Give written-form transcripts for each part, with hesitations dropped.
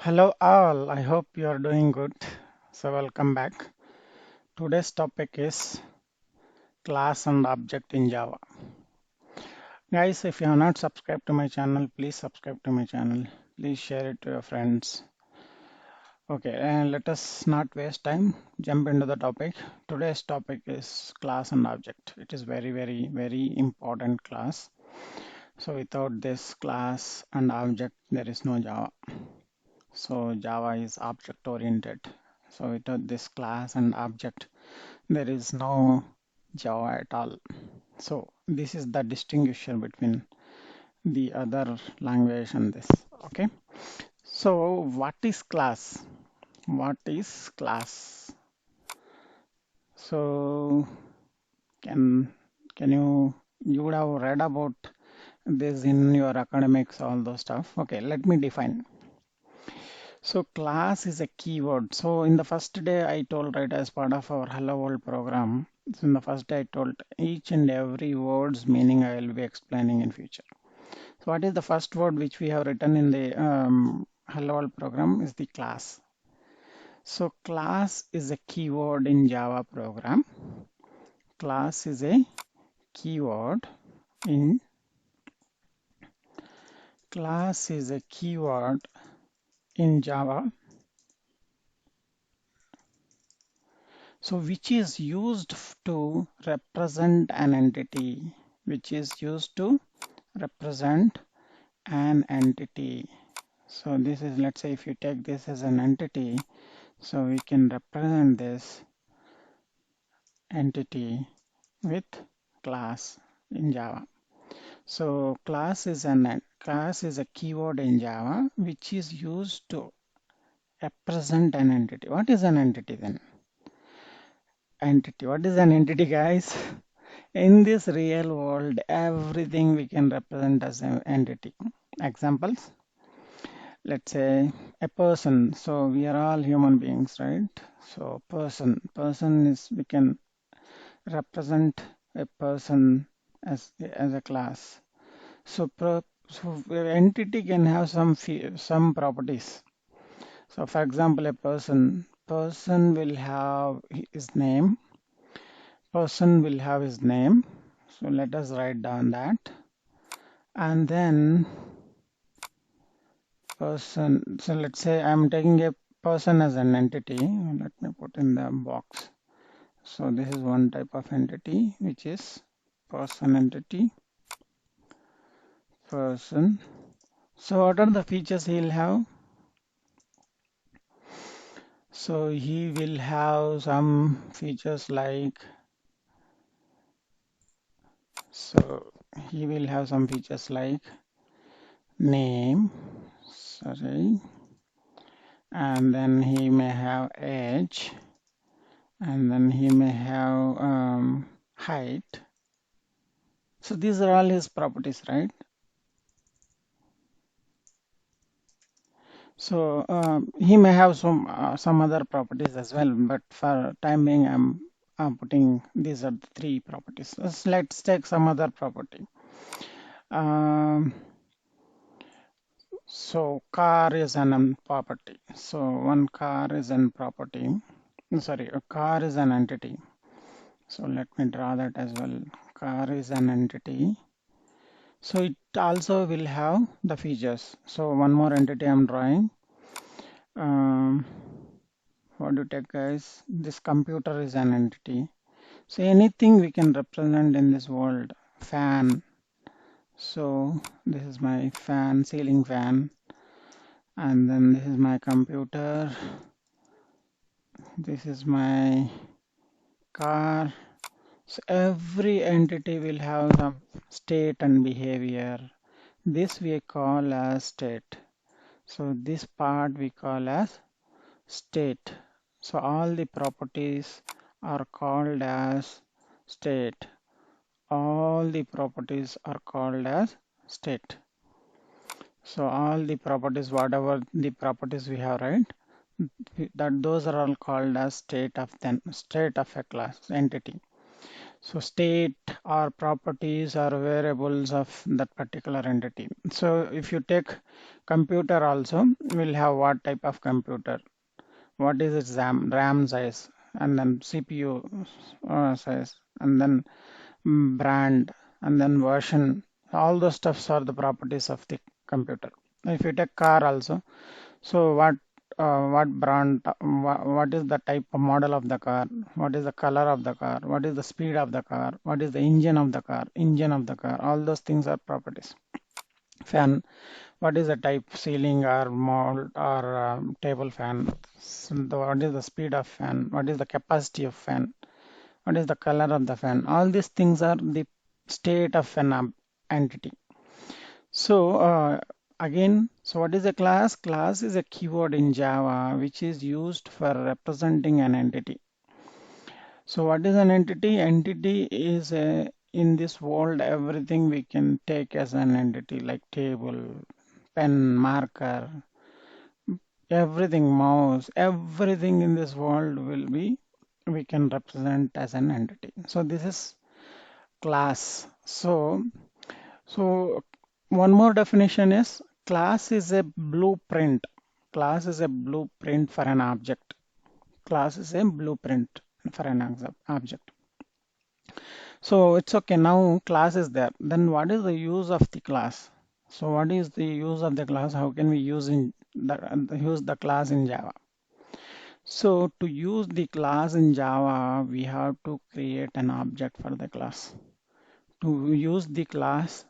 Hello all, I hope you are doing good. So welcome back. Today's topic is class and object in Java. Guys, if you have not subscribed to my channel, please subscribe to my channel. Please share it to your friends. Okay, and let us not waste time. Jump into the topic. Today's topic is class and object. It is very important class. So without this class and object, there is no Java. So Java is object oriented. So without this class and object, there is no Java at all. So this is the distinguisher between the other language and this. Okay. So what is class? What is class? So can you would have read about this in your academics, all those stuff. Okay, let me define. So class is a keyword. So in the first day I told, right, as part of our Hello World program, so in the first day I told each and every word's meaning I will be explaining in future. So what is the first word which we have written in the Hello World program is the class. So class is a keyword in Java program. Class is a keyword in class is a keyword in Java. So which is used to represent an entity, which is used to represent an entity. So this is, let's say if you take this as an entity, so we can represent this entity with class in Java. So class is a keyword in Java which is used to represent an entity. What is an entity then? Entity. What is an entity, guys? In this real world, everything we can represent as an entity. Examples, let's say a person. So we are all human beings, right? So person is, we can represent a person as a class. So entity can have some properties. So for example, a person will have his name. Person will have his name. So let us write down that. And then person. So let's say I'm taking a person as an entity. Let me put in the box. So this is one type of entity, which is person entity. Person. So what are the features he'll have? So he will have some features like, so he will have some features like name, sorry, and then he may have age, and then he may have height. So these are all his properties, right? So he may have some other properties as well, but for time being, I'm putting these are the three properties. Let's take some other property. So car is an property. So one car is an property. Sorry, a car is an entity. So let me draw that as well. Car is an entity. So it also will have the features. So one more entity I'm drawing. What do you take, guys? This computer is an entity. So anything we can represent in this world. Fan. So this is my fan, ceiling fan. And then this is my computer. This is my car. So every entity will have some state and behavior. This we call as state. So this part we call as state. So all the properties are called as state. All the properties are called as state. So all the properties, whatever the properties we have, right? That those are all called as state of a class entity. So state or properties or variables of that particular entity. So if you take computer also, we'll have what type of computer, what is its RAM size, and then CPU size, and then brand, and then version. All those stuffs are the properties of the computer. If you take car also, so what brand, what is the type of model of the car, what is the color of the car, what is the speed of the car, what is the engine of the car, all those things are properties. Fan, what is the type, ceiling or mold or table fan, so what is the speed of fan, what is the capacity of fan, what is the color of the fan, all these things are the state of an entity. So again, so what is a class? Class is a keyword in Java which is used for representing an entity. So what is an entity? Entity is in this world everything we can take as an entity, like table, pen, marker, everything, mouse, everything in this world will be, we can represent as an entity. So this is class. So one more definition is class is a blueprint. Class is a blueprint for an object. Class is a blueprint for an object. So it's okay. Now class is there. Then what is the use of the class? So what is the use of the class? How can we use the class in Java? So to use the class in Java, we have to create an object for the class. To use the class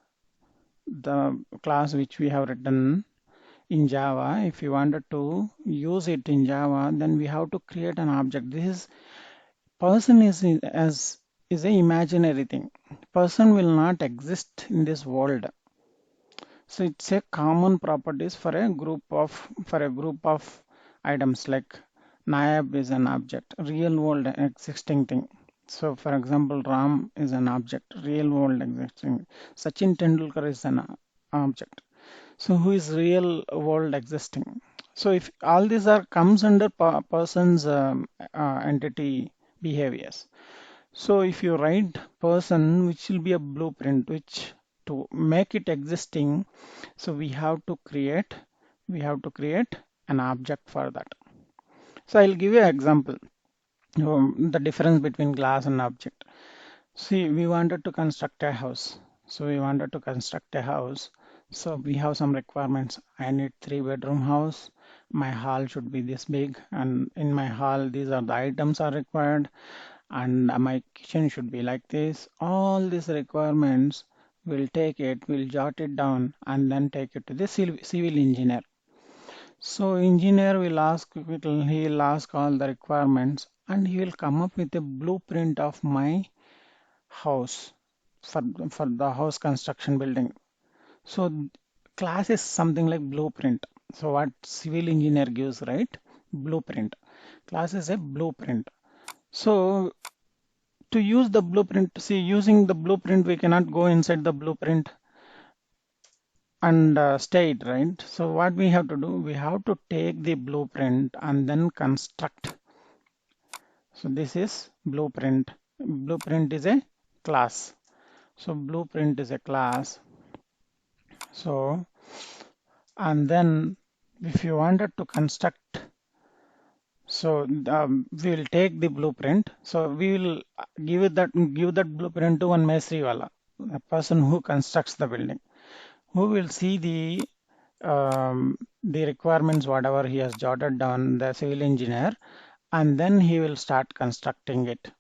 which we have written in Java, if you wanted to use it in Java, then we have to create an object. This is person is a imaginary thing. Person will not exist in this world. So it's a common properties for a group of items, like Nayab is an object, real world existing thing. So for example, Ram is an object, real world existing. Sachin Tendulkar is an object. So who is real world existing? So if all these are comes under person's entity behaviors. So if you write person, which will be a blueprint, which to make it existing, so we have to create an object for that. So I'll give you an example. The difference between class and object. See, we wanted to construct a house. So we have some requirements. I need 3-bedroom house. My hall should be this big, and in my hall, these are the items are required, and my kitchen should be like this. All these requirements, we'll jot it down, and then take it to the civil engineer. So engineer he'll ask all the requirements, and he will come up with a blueprint of my house for the house construction building. So class is something like blueprint. So what civil engineer gives, right? Blueprint. Class is a blueprint. So to use the blueprint, see, using the blueprint, we cannot go inside the blueprint and stay it, right? So what we have to do, we have to take the blueprint and then construct. So this is blueprint. Blueprint is a class. So blueprint is a class. So, and then if you wanted to construct, so we will take the blueprint. So we will give that blueprint to one Mesri wala, a person who constructs the building, who will see the requirements, whatever he has jotted down, the civil engineer, and then he will start constructing it.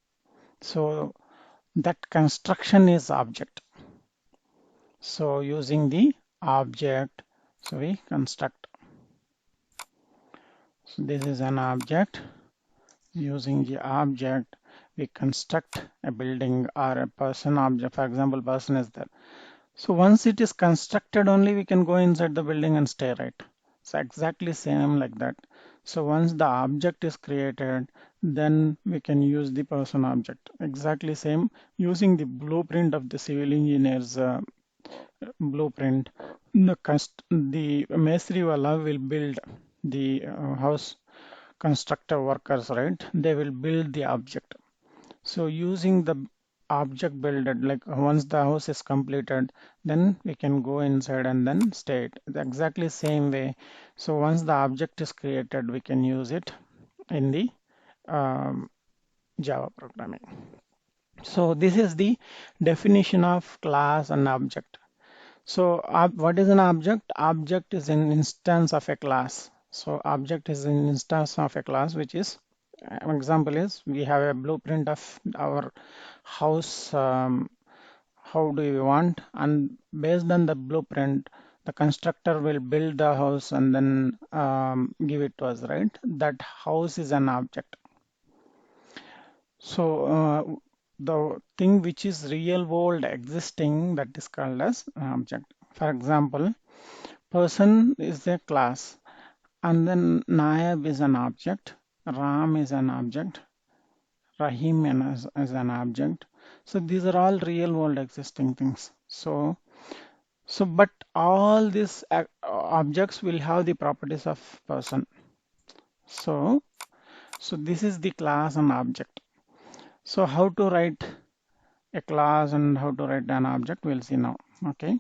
So that construction is object. So using the object, so we construct. So this is an object. Using the object, we construct a building or a person object. For example, person is there. So once it is constructed, only we can go inside the building and stay, right? So exactly same like that. So once the object is created, then we can use the person object. Exactly same using the blueprint of the civil engineer's blueprint. The Mesri wala will build the house constructor workers, right? They will build the object. So using the object builded, like once the house is completed, then we can go inside and then stay it. It's exactly same way. So once the object is created, we can use it in the um, Java programming. So this is the definition of class and object. So what is an object? Object is an instance of a class. So object is an instance of a class, which is, example is, we have a blueprint of our house. How do we want? And based on the blueprint, the constructor will build the house and then give it to us, right? That house is an object. So the thing which is real world existing, that is called as an object. For example, person is a class, and then Naib is an object, Ram is an object, Rahim is an object. So these are all real world existing things. But all these objects will have the properties of person. So this is the class and object. So how to write a class and how to write an object, we'll see now. Okay.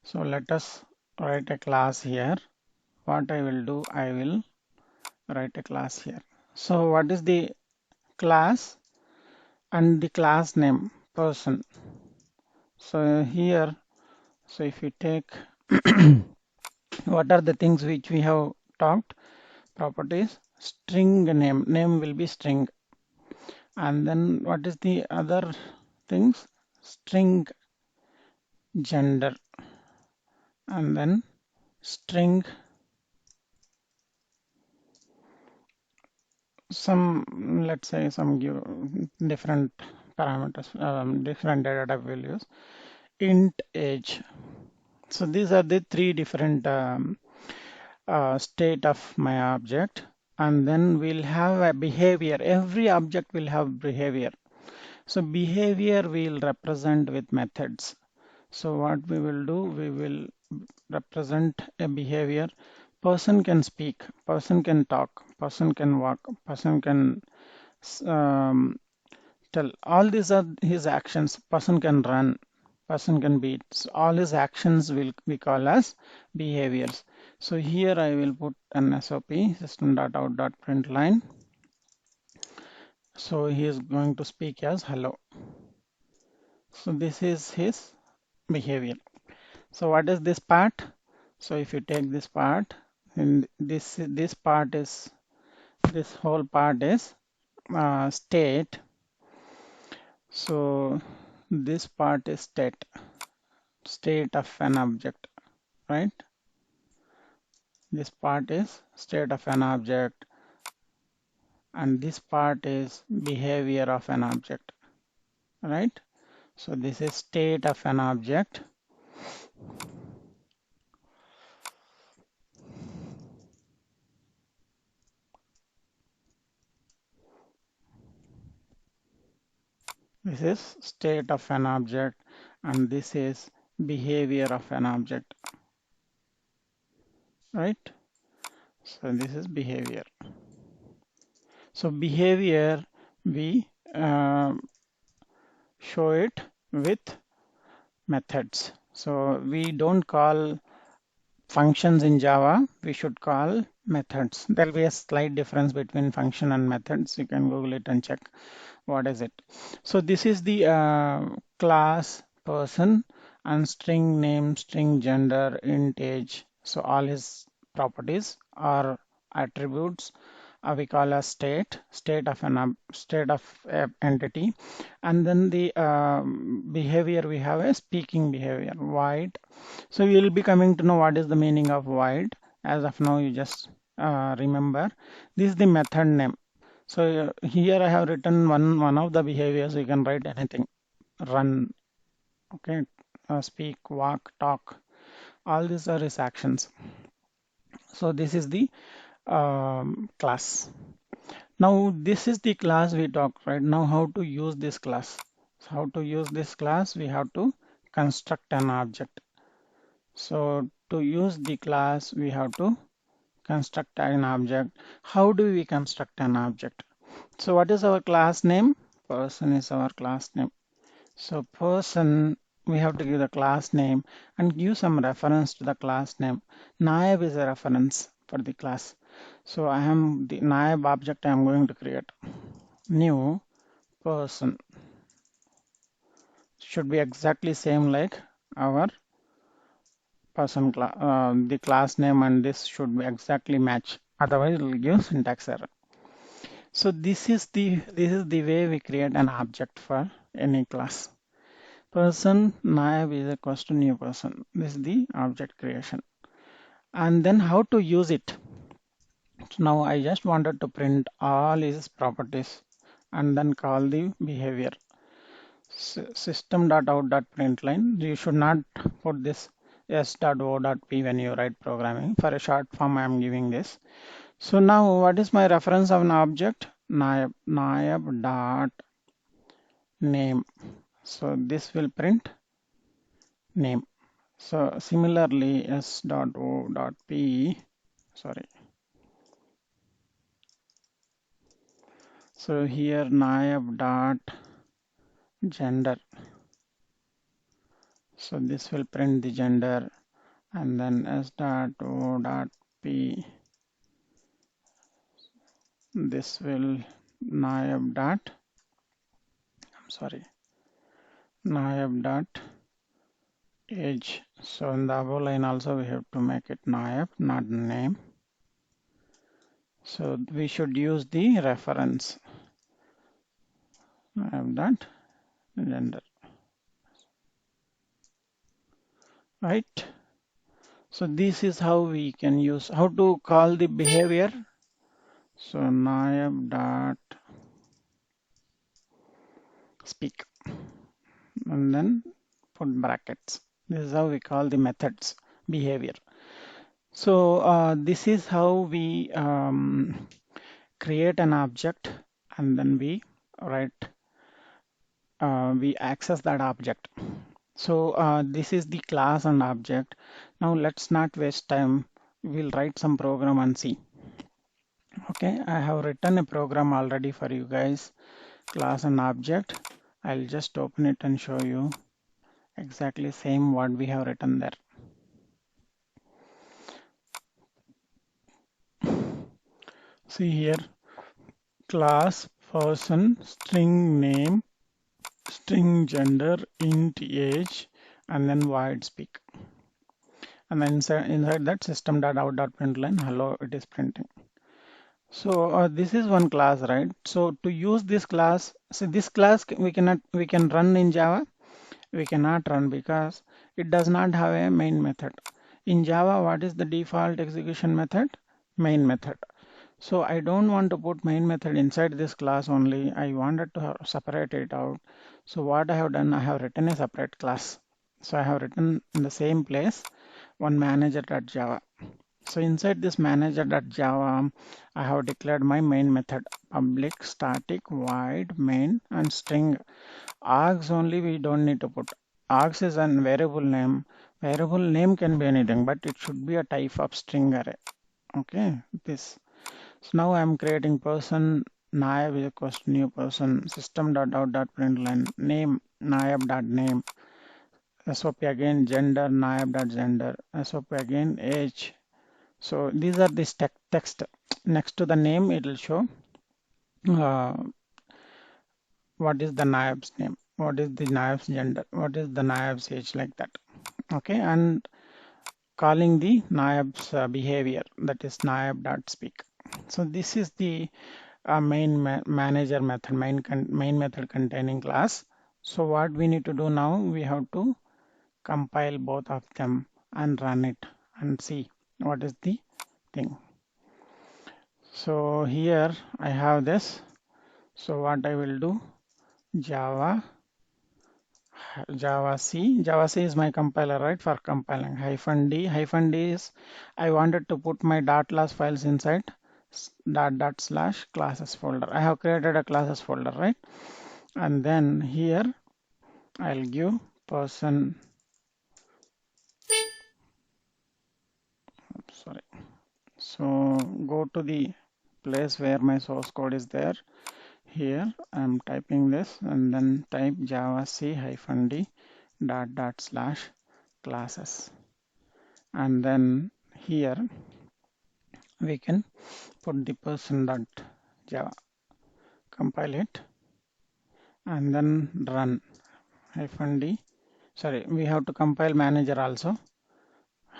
So let us write a class here. What I will do, I will write a class here. So what is the class? And the class name, person. So here, so if you take what are the things which we have talked? Properties, string name will be string. And then what is the other things? String gender. And then string some, let's say some different parameters, different data type values. Int age. So these are the three different state of my object, and then we'll have a behavior. Every object will have behavior. So behavior we'll represent with methods. So what we will do, we will represent a behavior. Person can speak, person can talk, person can walk, person can tell. All these are his actions. Person can run, person can beat. So all his actions will we call as behaviors. So here I will put an SOP, system.out.println. So he is going to speak as hello. So this is his behavior. So what is this part? So if you take this part, and this part is, this whole part is state. So this part is state of an object, right? This part is state of an object, and this part is behavior of an object, right? So this is state of an object. This is state of an object, and this is behavior of an object, right? So this is behavior. So behavior, we show it with methods. So we don't call functions in Java, we should call methods. There will be a slight difference between function and methods. You can Google it and check what is it. So this is the class person and string name, string gender, int age. So all his properties are attributes we call as state of entity, and then the behavior, we have a speaking behavior, void. So you will be coming to know what is the meaning of void. As of now, you just remember this is the method name. So here I have written one of the behaviors. You can write anything, run, okay, speak, walk, talk. All these are his actions. So this is the class. Now this is the class we talked, right? Now how to use this class? So how to use this class? We have to construct an object. So to use the class, we have to construct an object. How do we construct an object? So what is our class name? Person is our class name. So person, we have to give the class name and give some reference to the class name. Naib is a reference for the class. So I am the Naib object I am going to create. New person should be exactly same like our person the class name, and this should be exactly match. Otherwise it will give syntax error. So this is the way we create an object for any class. Person naive is equals to new person. This is the object creation. And then how to use it? So now I just wanted to print all its properties and then call the behavior. System.out.println. You should not put this s.o.p when you write programming. For a short form I am giving this. So now what is my reference of an object? Nayab dot name. So this will print name. So similarly s.o.p, sorry. So here nayab dot gender. So this will print the gender, and then s.o.p, this will nayab dot, I'm sorry, nayab dot age. So in the above line also we have to make it nayab, not name. So we should use the reference nayab dot gender, right? So this is how we can use, how to call the behavior. So nayab dot speak and then put brackets. This is how we call the methods behavior. So this is how we create an object, and then we write, we access that object. So this is the class and object. Now let's not waste time. We'll write some program and see. Okay, I have written a program already for you guys. Class and object. I'll just open it and show you exactly same what we have written there. See here, class person, string name, string gender, int age, and then void speak. And then inside that system.out.println, hello, it is printing. So this is one class, right? So to use this class, so this class we can run in Java. We cannot run because it does not have a main method. In Java, what is the default execution method? Main method. So I don't want to put main method inside this class only. I wanted to separate it out. So what I have done, I have written a separate class. So I have written in the same place one manager.java. So inside this manager.java, I have declared my main method, public static void main and string. Args only we don't need to put. Args is a variable name. Variable name can be anything, but it should be a type of string array. Okay, this. So now I am creating person naive is equals to new person, system.out.println name naive.name, SOP again gender naive.gender, SOP again age. So these are this text. Next to the name, it will show uh, what is the naive's name, what is the naive's gender, what is the naive's age, like that. Okay, and calling the naive's behavior, that is naive.speak. So this is the main manager method, main method containing class. So what we need to do now, we have to compile both of them and run it and see what is the thing. So here I have this. So what I will do, Java C is my compiler, right? For compiling -d is I wanted to put my .class files inside // classes folder. I have created a classes folder, right? And then here I'll give person, sorry. So go to the place where my source code is there. Here I'm typing this and then type java c -d / classes, and then here we can put the person.java, compile it, and then run -d. Sorry, we have to compile manager also.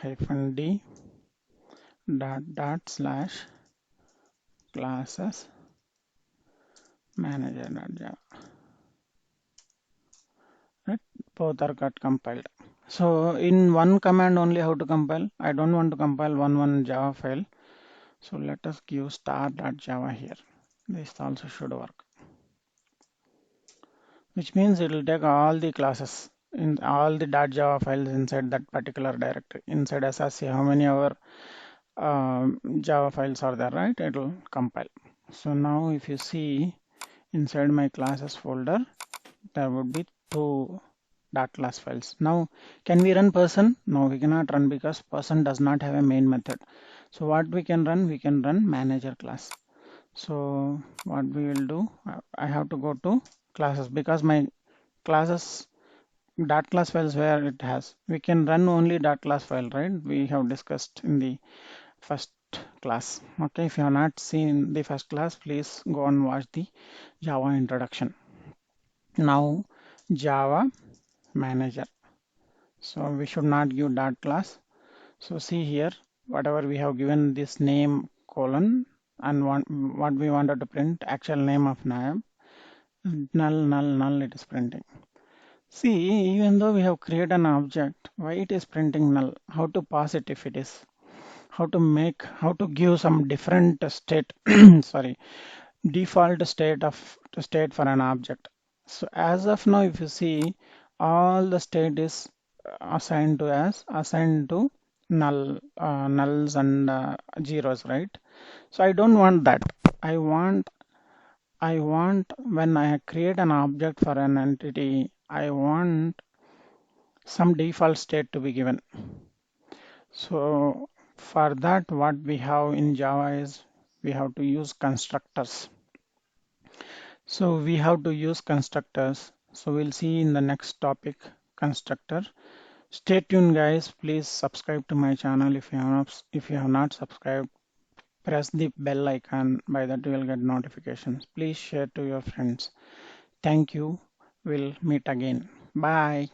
-d / classes manager.java. Right? Both are got compiled. So in one command only how to compile? I don't want to compile one Java file. So let us give star.java here. This also should work. Which means it will take all the classes in all the .java files inside that particular directory. Inside SRC, how many our Java files are there, right? It will compile. So now if you see inside my classes folder, there would be 2 .class files. Now, can we run person? No, we cannot run because person does not have a main method. So what we can run? We can run manager class. So what we will do, I have to go to classes because my classes .class files where it has. We can run only .class file, right? We have discussed in the first class. Okay, if you have not seen the first class, please go and watch the Java introduction. Now Java manager. So we should not give .class. So see here, whatever we have given this name colon and what we wanted to print, actual name of name, null it is printing. See, even though we have created an object, why it is printing null? How to pass it if it is? How to give some different state, sorry, default state for an object. So as of now, if you see, all the state is assigned to nulls and zeros, right? So I don't want that. I want when I create an object for an entity, I want some default state to be given. So for that, what we have in Java is we have to use constructors. So we have to use constructors. So we'll see in the next topic, constructor. Stay tuned, guys. Please subscribe to my channel if you have not subscribed. Press the bell icon. By that you will get notifications. Please share to your friends. Thank you. We'll meet again. Bye.